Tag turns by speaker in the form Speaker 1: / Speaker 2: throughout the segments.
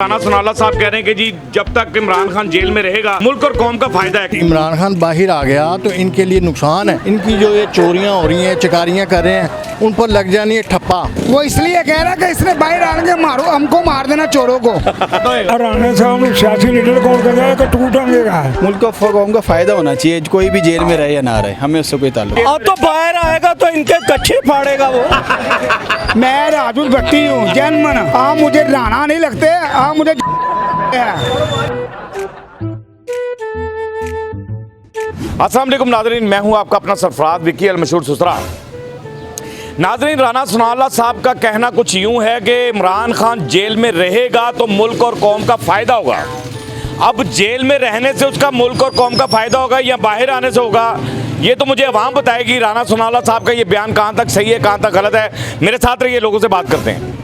Speaker 1: राना सुनाला साहब कह रहे हैं कि जी जब तक इमरान खान जेल में रहेगा मुल्क और कौम का फायदा है।
Speaker 2: इमरान खान बाहर आ गया तो इनके लिए नुकसान है। इनकी जो ये चोरियां हो रही हैं, चकारियां कर रहे हैं, उन पर लग जानी है ठप्पा।
Speaker 3: वो इसलिए कह रहा है कि इसने बाहर आने के मारो, हमको मार देना चोरों को।
Speaker 4: राना साहब सियासी लीडर कौन कर रहा है कि टूटेगा।
Speaker 5: मुल्क को कौम का फायदा होना चाहिए, कोई भी जेल में रहे या ना रहे, हमें उससे कोई ताल्लुक।
Speaker 6: अब तो बाहर आएगा तो इनके कच्चे फाड़ेगा वो।
Speaker 3: मैं राजू भट्टी हूँ, जैनमन। आप मुझे राणा नहीं लगते, आप मुझे
Speaker 1: अस्सलाम वालेकुम नाज़रीन, मैं हूं आपका अपना सरफराज विकी अल मशहूर सुसरा। नाज़रीन, राना सुनाला साहब का कहना कुछ यूं है कि इमरान खान जेल में रहेगा तो मुल्क और कौम का फ़ायदा होगा। अब जेल में रहने से उसका मुल्क और कौम का फ़ायदा होगा या बाहर आने से होगा, ये तो मुझे अवाम बताएगी। राना सुनाला साहब का ये बयान कहाँ तक सही है, कहाँ तक गलत है। मेरे साथ रहिए, लोगों से बात करते हैं।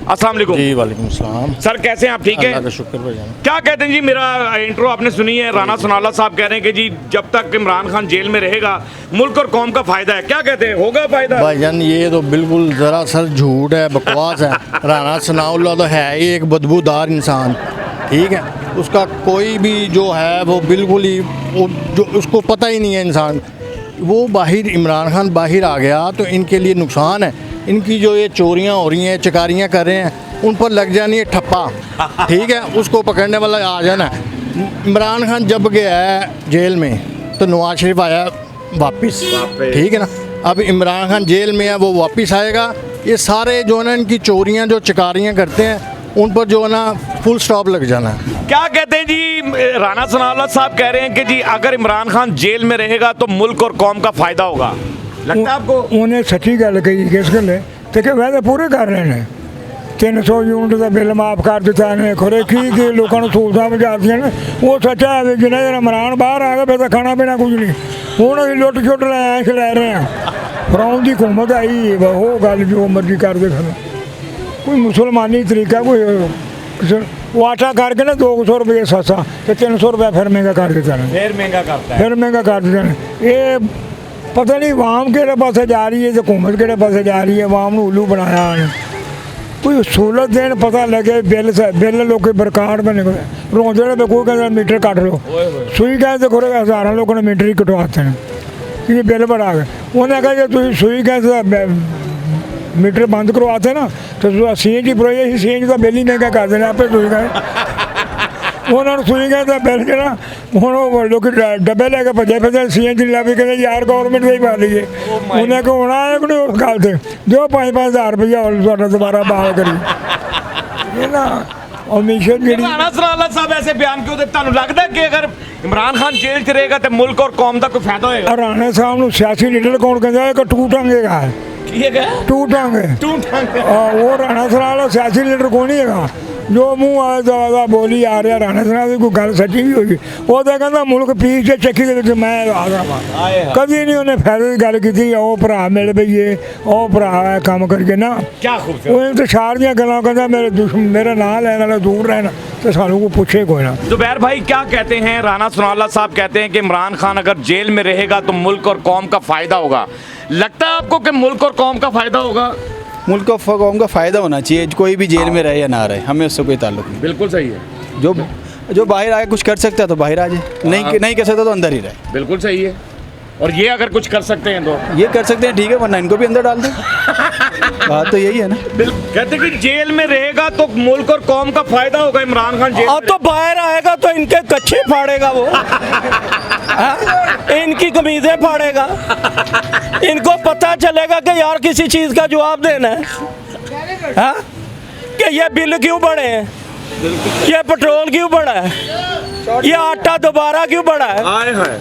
Speaker 1: अस्सलाम वालेकुम
Speaker 2: जी वालेकुम सलाम।
Speaker 1: सर, कैसे हैं आप? ठीक है,
Speaker 2: अल्लाह का शुक्र भाईजान।
Speaker 1: क्या कहते हैं जी? मेरा इंट्रो आपने सुनी है। राना सुनाला साहब कह रहे हैं कि जी जब तक इमरान खान जेल में रहेगा मुल्क और कौम का फायदा है। क्या कहते हैं, होगा फायदा?
Speaker 2: भाईजान ये तो बिल्कुल दरअसल झूठ है, बकवास है। राना सनाउल्लाह तो है ही एक बदबूदार इंसान, ठीक है। उसका कोई भी जो है वो बिल्कुल ही जो उसको पता ही नहीं है इंसान। वो बाहर इमरान खान बाहर आ गया तो इनके लिए नुकसान है। इनकी जो ये चोरियां हो रही हैं, चकारियां कर रहे हैं, उन पर लग जानी है ठप्पा, ठीक है। उसको पकड़ने वाला आ जाना। इमरान खान जब गया है जेल में तो नवाज शरीफ आया वापस, ठीक है ना। अब इमरान खान जेल में है, वो वापस आएगा। ये सारे जो है ना इनकी चोरियां जो चकारियां करते हैं उन पर जो है ना फुल स्टॉप लग जाना है।
Speaker 1: क्या कहते हैं जी? राना सुनाला साहब कह रहे हैं कि जी अगर इमरान खान जेल में रहेगा तो मुल्क और कौम का फायदा होगा। लगता है आपको?
Speaker 4: उन्हें सच्ची गल कही किस गल ते कि वैसे पूरे कर रहे हैं। 300 यूनिट का बिल माफ कर दिता ने, खोरे की लोगों को सहूलतां पहुँचादियां ने। वो सच्चा है, जिन्हें जरा इमरान बाहर आ गया फिर तो खाना पीना कुछ नहीं। हूँ अभी लुट छुट ऐश लै रहे हैं। फराउन की हुकूमत आई, वो गल जो मर्जी कर दे। फिर कोई मुसलमानी तरीका कोई वो आटा करके ना 200 रुपये सस्ता तो 300 रुपया फिर महंगा कर देता है,
Speaker 1: फिर महंगा करता है,
Speaker 4: फिर महंगा कर देता है। ये पता नहीं आवाम किहड़े पासे जा रही है, हुकूमत किहड़े पासे जा रही है। आवाम नूं उल्लू बनाया है। कोई सहूलत देन पता लगे, बिल लोग बरकार बने रोंदे रहे। कोई कहता मीटर कट लो, सुई गैस तो खोरे हज़ारों लोगों ने मीटर ही कटवाते हैं कि बिल बढ़ा गए। उन्हें कहा जो तुम सुई गैस मीटर बंद करवाते ना तो CNG प्रोजेक्ट CNG का बिल ही महंगा कर देना आपे। सुई गए उन्होंने सुई गए तो बिल जो हूँ लोग डब्बे लैके भजे फिर CNG ला भी कहते यार गौरमेंट से ही पा लीजिए। उन्हें को होना है कि उस गल से जो 5-5 हज़ार रुपया और दोबारा बहाल करिए ना। और मिशन जी
Speaker 1: राना सुनाला साहब ऐसे बयान क्यों देते? ਤੁਹਾਨੂੰ लगता है कि अगर इमरान खान जेल च रहेगा तो मुल्क और कौम का कोई फायदा होएगा?
Speaker 4: राणा साहब को सियासी लीडर कौन कहता है कि टूटेगा टूटांगे। वो राणा सुनाला सियासी लीडर कौन ही है जो मुँह आया ज़्यादा बोली आ रहा। राणा सुनाला कोई गल सच्ची भी होगी। वो तो कहता मुल्क पीछे चक्की के मैं आ रहा कभी नहीं उन्हें फायदे की गल की। ओ भरा मिल पईए, ओ भरा काम करके ना।
Speaker 1: क्या खूबसूरत
Speaker 4: तो शार दियाँ गल्लां कहता मेरे दुश्मन मेरा नाम लैन वाला दूर रहना तो सानू को पूछे कोई ना।
Speaker 1: जुबैर भाई क्या कहते हैं? राना सुनाला साहब कहते हैं कि इमरान खान अगर जेल में रहेगा तो मुल्क और कौम का फायदा होगा। लगता है आपको कि मुल्क और कौम का फायदा होगा?
Speaker 5: मुल्क को कौम का फायदा होना चाहिए, कोई भी जेल में रहे या ना रहे, हमें उससे कोई ताल्लुक नहीं।
Speaker 1: बिल्कुल सही है।
Speaker 5: जो बाहर आके कुछ कर सकता है तो बाहर आ जाए, नहीं कर सकता तो अंदर ही रहे।
Speaker 1: बिल्कुल सही है। और ये अगर कुछ कर सकते हैं तो
Speaker 5: ये कर सकते हैं, ठीक है, वरना इनको भी अंदर डाल दें। बात तो यही है ना।
Speaker 1: कहते हैं कि जेल में रहेगा तो मुल्क और कौम का फायदा होगा। इमरान खान जेल
Speaker 6: अब तो बाहर आएगा तो इनके कच्चे फाड़ेगा वो। इनकी कमीजें फाड़ेगा। इनको पता चलेगा कि यार किसी चीज का जवाब देना है। हाँ? कि ये बिल क्यों बढ़े हैं, ये पेट्रोल क्यों बढ़ा है, ये आटा दोबारा क्यों बढ़ा है।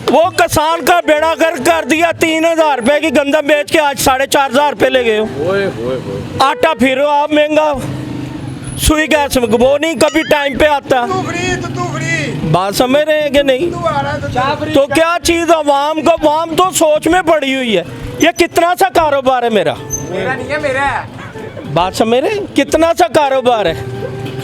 Speaker 6: वो किसान का बेड़ा गर्क कर दिया। 3000 रुपए की गंदम बेच के आज 4500 रुपए ले गए हो। आटा फिर आप महंगा, सुई गैस वो नहीं कभी टाइम पे आता। बात समझ रहे हैं कि नहीं? तो क्या चीज अवाम तो सोच में पड़ी हुई है। ये कितना सा कारोबार है मेरा नहीं है मेरा। बात समझ रहे हैं? कितना सा कारोबार है।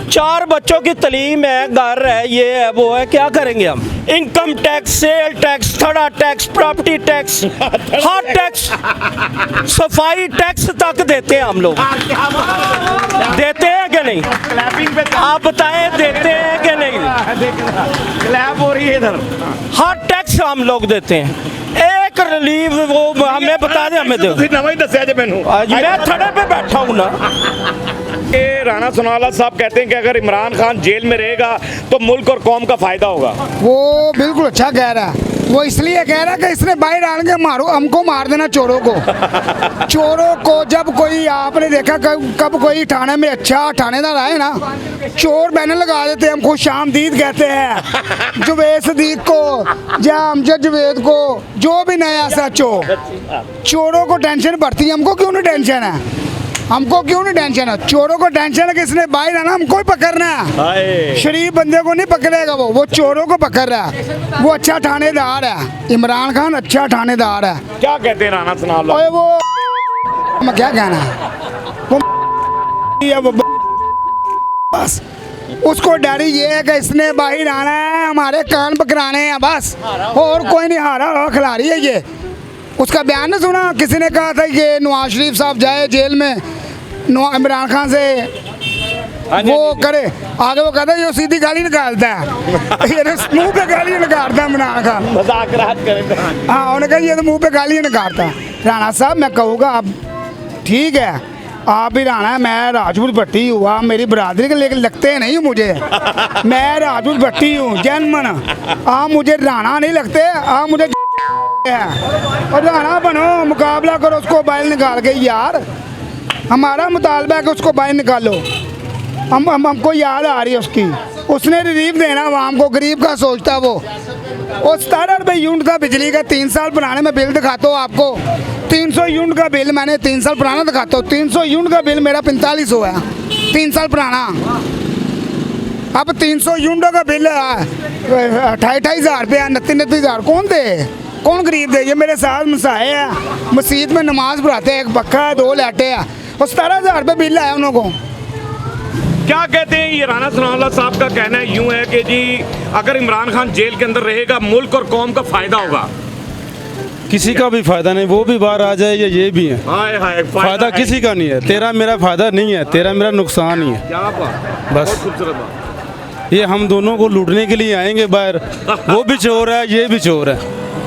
Speaker 6: 4 बच्चों की तालीम है, घर है, ये है वो है, क्या करेंगे हम? इनकम टैक्स, सेल टैक्स, थड़ा टैक्स, प्रॉपर्टी टैक्स, हर टैक्स, सफाई टैक्स तक देते हैं हम लोग। देते हैं कि नहीं? आप बताएं, देते हैं कि नहीं?
Speaker 1: क्लैप हो रही है इधर।
Speaker 6: हर टैक्स हम लोग देते हैं। एक रिलीफ वो हमें बता दें, हमें दो।
Speaker 1: नवा ही दसिया जे मैनू।
Speaker 6: आज मैं थड़े पे बैठा हूँ ना।
Speaker 1: ये राणा सोनावाला साहब कहते हैं कि अगर इमरान खान जेल में रहेगा तो मुल्क और कौम का फायदा होगा।
Speaker 3: वो बिल्कुल अच्छा कह रहा है। वो इसलिए कह रहा है कि इसने बाहर आने के मारो, हमको मार देना चोरों को। चोरों को जब कोई, आपने देखा कब कोई थाने में अच्छा थानेदार आए ना, चोर बैनर लगा देते हैं, हमको शामदीद कहते हैं, जुवेद सदीक को या अमजद जुवेद को, जो भी नया सच हो। चोरों को टेंशन बढ़ती है, हमको क्यों नहीं टेंशन है? हमको क्यों नहीं टेंशन है? चोरों को टेंशन है कि इसने बाहर आना, हमको ही पकड़ना है। शरीफ बंदे को नहीं पकड़ेगा, वो चोरों को पकड़ रहा है। वो अच्छा थानेदार है, इमरान खान अच्छा थानेदार है।
Speaker 1: क्या कहते हैं राणा सोनावाला?
Speaker 3: ओए वो मैं क्या कहना है, वो बस उसको डर ये है कि इसने बाहर आना है, हमारे कान पकड़ाने हैं बस, और कोई नहीं। हारा खिलाड़ी है ये। उसका बयान नहीं सुना? किसी ने कहा था कि नवाज शरीफ साहब जाए जेल में, इमरान खान से वो करे, आगे वो कहता है ये सीधी गाली निकालता है। ये तो मुंह पे गाली निकालता है इमरान खान।
Speaker 1: मजाक रात करें।
Speaker 3: हाँ, उन्होंने कहा ये तो मुंह पे गाली निकालता है। राणा साहब मैं कहूँगा, आप ठीक है, आप भी राणा है, मैं राजपूत भट्टी हुआ, मेरी बरादरी के, लेकिन लगते नहीं मुझे। मैं राजपूत भट्टी हूँ जन्मन। आप मुझे राणा नहीं लगते, आप मुझे है। और राणा बनो, मुकाबला करो, उसको बाहर निकाल के। यार हमारा मुतालबा है कि उसको बाहर निकालो। हमको याद आ रही है उसकी, उसने रिलीफ देना आवाम को, गरीब का सोचता वो। और 17 रुपये यूनिट था बिजली का, 3 साल पुराने में बिल दिखाता हूँ आपको। 300 यूनिट का बिल मैंने 3 साल पुराना दिखाता हूँ। 300 यूनिट का बिल मेरा 4500 है, 3 साल पुराना। अब 300 यूनिट का बिल 28 हज़ार रुपया, 29 हज़ार कौन दे? कौन गरीब दे? ये मेरे साथ मसाए हैं, मस्जिद में नमाज पढ़ाते हैं, एक पक्का है, 2 लाटे हैं, और 17,000 रुपये बिल आया उन लोगों को।
Speaker 1: क्या कहते हैं? ये राणा सोनावाला साहब का कहना यूं है कि जी अगर इमरान खान जेल के अंदर रहेगा मुल्क और कौम का फायदा होगा।
Speaker 7: किसी का भी फायदा नहीं, वो भी बाहर आ जाए या ये भी है।
Speaker 1: हाय हाय,
Speaker 7: फायदा किसी का नहीं है। तेरा मेरा फायदा नहीं है, तेरा मेरा नुकसान ही है।
Speaker 1: क्या बात,
Speaker 7: बस।
Speaker 1: बहुत खूबसूरत बात।
Speaker 7: ये हम दोनों को लूटने के लिए आएंगे बाहर। वो भी चोर है, ये भी चोर है।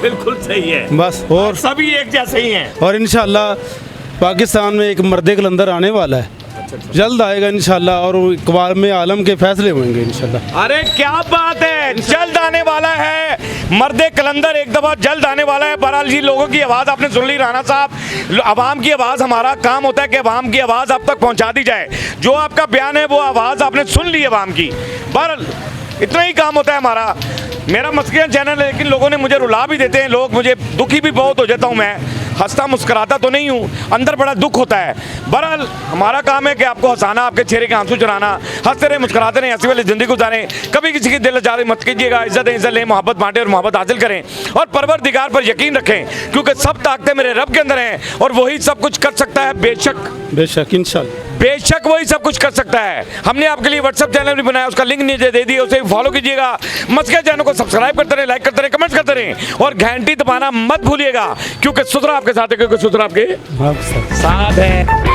Speaker 1: बिल्कुल सही है
Speaker 7: बस। और
Speaker 1: सभी एक जैसे ही हैं।
Speaker 7: और इंशाल्लाह पाकिस्तान में एक मर्द कलंदर आने वाला है, जल्द आएगा इंशाल्लाह, और इकबाल में आलम के फैसले होंगे इंशाल्लाह।
Speaker 1: अरे क्या बात है, जल्द आने वाला है मर्दे कलंदर, एक दफा जल्द आने वाला है। बहरहाल जी, लोगों की आवाज़ आपने सुन ली राणा साहब। आवाम की आवाज़, हमारा काम होता है कि आवाम की आवाज़ आप तक पहुंचा दी जाए। जो आपका बयान है वो आवाज़ आपने सुन ली आवाम की। बहरहाल इतना ही काम होता है हमारा। मेरा मस्किया चैनल है, लेकिन लोगों ने मुझे रुला भी देते हैं लोग, मुझे दुखी भी बहुत हो जाता हूँ मैं। हंसता मुस्कुराता तो नहीं हूँ, अंदर बड़ा दुख होता है। बहरहाल हमारा काम है कि आपको हंसाना, आपके चेहरे के आंसू चुराना। हंसते रहे, मुस्कुराते रहे, हंसी वाली ज़िंदगी गुजारें। कभी किसी की दिल आज़ारी मत कीजिएगा। इज़्ज़त इज़्ज़त लें, मोहब्बत बांटें और मोहब्बत हासिल करें। और परवरदिगार पर यकीन रखें, क्योंकि सब ताकतें मेरे रब के अंदर हैं और वही सब कुछ कर सकता है। बेशक
Speaker 7: बेशक इंशाल्लाह,
Speaker 1: बेशक वही सब कुछ कर सकता है। हमने आपके लिए व्हाट्सएप चैनल भी बनाया, उसका लिंक नीचे दे दिया, उसे फॉलो कीजिएगा। मस्किया चैनल को सब्सक्राइब करते रहे, लाइक करते रहे, कमेंट करते रहे, और घंटी दबाना मत भूलिएगा, क्योंकि सुथरा आपके साथ है, क्योंकि सुथरा आपके
Speaker 7: हाँ सर।
Speaker 1: साथ है।